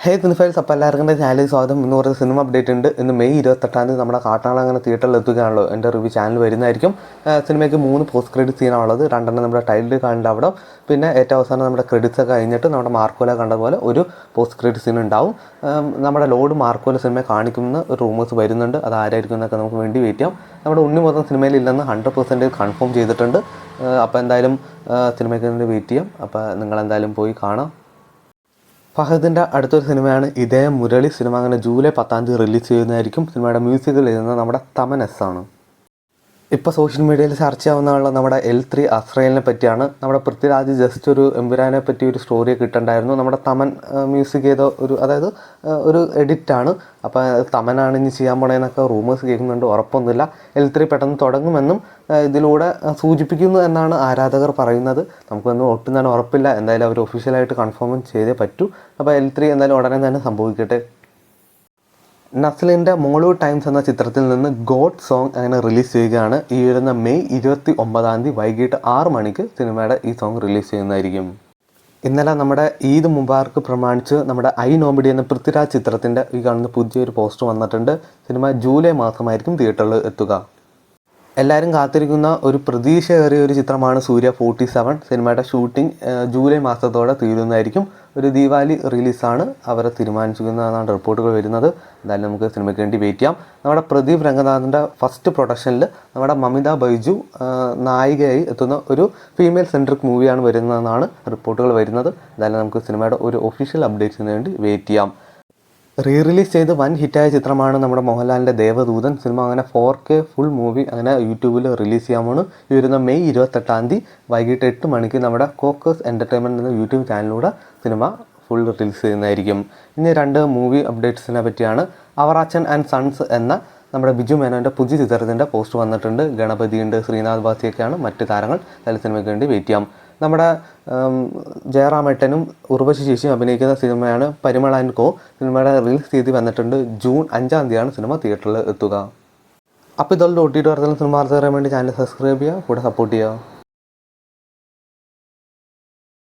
ഹേ സിനിഫൈൽസ്, അപ്പോൾ എല്ലാവർക്കും ചാനലിൽ സ്വാഗതം. ഇന്ന് കുറച്ച് സിനിമ അപ്ഡേറ്റ് ഉണ്ട്. ഇന്ന് മെയ് 28 നമ്മുടെ കാട്ടാളങ്ങനെ തിയേറ്ററിൽ എത്തുകയാണല്ലോ. എൻ്റെ റിവ്യൂ ചാനൽ വരുന്നതായിരിക്കും. സിനിമയ്ക്ക് 3 പോസ്റ്റ് ക്രെഡിറ്റ് സീനാണുള്ളത്. 2 നമ്മുടെ ടൈറ്റിൽ കണ്ട അവിടെ, പിന്നെ ഏറ്റവും അവസാനം നമ്മുടെ ക്രെഡിറ്റ്സ് ഒക്കെ കഴിഞ്ഞിട്ട് നമ്മുടെ മാർക്കോല കണ്ട പോലെ ഒരു പോസ്റ്റ് ക്രെഡിറ്റ് സീൻ ഉണ്ടാവും. നമ്മുടെ ലോഡ് മാർക്കോല സിനിമയെ കാണിക്കുന്ന ഒരു റൂമേഴ്സ് വരുന്നുണ്ട്. അത് ആരായിരിക്കും എന്നൊക്കെ നമുക്ക് വേണ്ടി വെയിറ്റ് ചെയ്യാം. നമ്മുടെ ഉണ്ണി മൊത്തം സിനിമയിലില്ലെന്ന് 100% കൺഫേം ചെയ്തിട്ടുണ്ട്. അപ്പോൾ എന്തായാലും സിനിമയ്ക്ക് വേണ്ടി വെയിറ്റ് ചെയ്യാം. അപ്പോൾ നിങ്ങളെന്തായാലും പോയി കാണാം. ഫഹദിൻ്റെ അടുത്തൊരു സിനിമയാണ് ഇതേ മുരളി. സിനിമ അങ്ങനെ ജൂലൈ 10 റിലീസ് ചെയ്യുന്നതായിരിക്കും. സിനിമയുടെ മ്യൂസിക്കിൽ എഴുതുന്നത് നമ്മുടെ തമൻ എസ് ആണ്. ഇപ്പോൾ സോഷ്യൽ മീഡിയയിൽ ചർച്ചയാവുന്ന നമ്മുടെ L3 അസ്രയേലിനെ പറ്റിയാണ്. നമ്മുടെ പൃഥ്വിരാജ് ജസ്റ്റ് ഒരു എമ്പുരാനെ പറ്റി ഒരു സ്റ്റോറി കിട്ടണ്ടായിരുന്നു. നമ്മുടെ തമൻ മ്യൂസിക് ചെയ്ത ഒരു എഡിറ്റാണ്. അപ്പോൾ തമനാണ് ഇനി ചെയ്യാൻ പോണേന്നൊക്കെ റൂമേഴ്സ് കേൾക്കുന്നുണ്ട്. ഉറപ്പൊന്നുമില്ല. L3 പെട്ടെന്ന് തുടങ്ങുമെന്നും ഇതിലൂടെ സൂചിപ്പിക്കുന്നു എന്നാണ് ആരാധകർ പറയുന്നത്. നമുക്കൊന്നും ഒട്ടും തന്നെ ഉറപ്പില്ല. എന്തായാലും അവർ ഒഫീഷ്യലായിട്ട് കൺഫേം ചെയ്തേ പറ്റൂ. അപ്പോൾ L3 എന്തായാലും ഉടനെ തന്നെ സംഭവിക്കട്ടെ. നസ്ലിൻ്റെ മോളിവുഡ് ടൈംസ് എന്ന ചിത്രത്തിൽ നിന്ന് ഗോഡ് സോങ് അങ്ങനെ റിലീസ് ചെയ്യുകയാണ്. ഈ വരുന്ന മെയ് 29 വൈകിട്ട് 6 മണിക്ക് സിനിമയുടെ ഈ സോങ് റിലീസ് ചെയ്യുന്നതായിരിക്കും. ഇന്നലെ നമ്മുടെ ഈദ് മുബാർക്ക് പ്രമാണിച്ച് നമ്മുടെ ഐ നോബഡി എന്ന പൃഥ്വിരാജ് ചിത്രത്തിൻ്റെ ഈ കാണുന്ന പുതിയൊരു പോസ്റ്റർ വന്നിട്ടുണ്ട്. സിനിമ ജൂലൈ മാസമായിരിക്കും തിയേറ്ററിൽ എത്തുക. എല്ലാവരും കാത്തിരിക്കുന്ന ഒരു പ്രതീക്ഷയേറിയ ഒരു ചിത്രമാണ് സൂര്യ 47. സിനിമയുടെ ഷൂട്ടിംഗ് ജൂലൈ മാസത്തോടെ തീരുന്നതായിരിക്കും. ഒരു ദീപാവലി റിലീസാണ് അവർ തീരുമാനിച്ചിരിക്കുന്നതെന്നാണ് റിപ്പോർട്ടുകൾ വരുന്നത്. എന്തായാലും നമുക്ക് സിനിമയ്ക്ക് വേണ്ടി വെയിറ്റ് ചെയ്യാം. നമ്മുടെ പ്രദീപ് രംഗനാഥിൻ്റെ ഫസ്റ്റ് പ്രൊഡക്ഷനിൽ നമ്മുടെ മമിത ബൈജു നായികയായി എത്തുന്ന ഒരു ഫീമെയിൽ സെൻട്രിക് മൂവിയാണ് വരുന്നതെന്നാണ് റിപ്പോർട്ടുകൾ വരുന്നത്. എന്തായാലും നമുക്ക് സിനിമയുടെ ഒരു ഒഫീഷ്യൽ അപ്ഡേറ്റ്സിന് വേണ്ടി വെയിറ്റ് ചെയ്യാം. റിലീസ് ചെയ്ത് വൻ ഹിറ്റായ ചിത്രമാണ് നമ്മുടെ മോഹൻലാലിൻ്റെ ദേവദൂതൻ. സിനിമ അങ്ങനെ 4K ഫുൾ മൂവി അങ്ങനെ യൂട്യൂബിൽ റിലീസ് ചെയ്യാമാണ്. ഈ വരുന്ന മെയ് 28 വൈകിട്ട് 8 മണിക്ക് നമ്മുടെ കോക്കസ് എൻ്റർടൈൻമെൻറ്റ് എന്ന യൂട്യൂബ് ചാനലിലൂടെ സിനിമ ഫുൾ റിലീസ് ചെയ്യുന്നതായിരിക്കും. ഇനി 2 മൂവി അപ്ഡേറ്റ്സിനെ പറ്റിയാണ്. അവറാച്ചൻ ആൻഡ് സൺസ് എന്ന നമ്മുടെ ബിജു മേനോൻ്റെ പുതിയ ചിത്രത്തിൻ്റെ പോസ്റ്റ് വന്നിട്ടുണ്ട്. ഗണപതിയുണ്ട്, ശ്രീനാഥ് ബാസിയൊക്കെയാണ് മറ്റ് താരങ്ങൾ. അതിൽ സിനിമയ്ക്ക് വേണ്ടി വെയിറ്റ് ചെയ്യാം. നമ്മുടെ ജയറാമേട്ടനും ഉർവശി ശേഷിയും അഭിനയിക്കുന്ന സിനിമയാണ് പരിമൾ ആൻഡ് കോ. സിനിമയുടെ റിലീസ് തീയതി വന്നിട്ടുണ്ട്. ജൂൺ 5 സിനിമ തിയേറ്ററിൽ എത്തുക. അപ്പോൾ ഇതുപോലെ OTT വാർത്തകളും സിനിമ വാർത്തകൾ അറിയാൻ വേണ്ടി ചാനൽ സബ്സ്ക്രൈബ് ചെയ്യുക, കൂടെ സപ്പോർട്ട് ചെയ്യുക.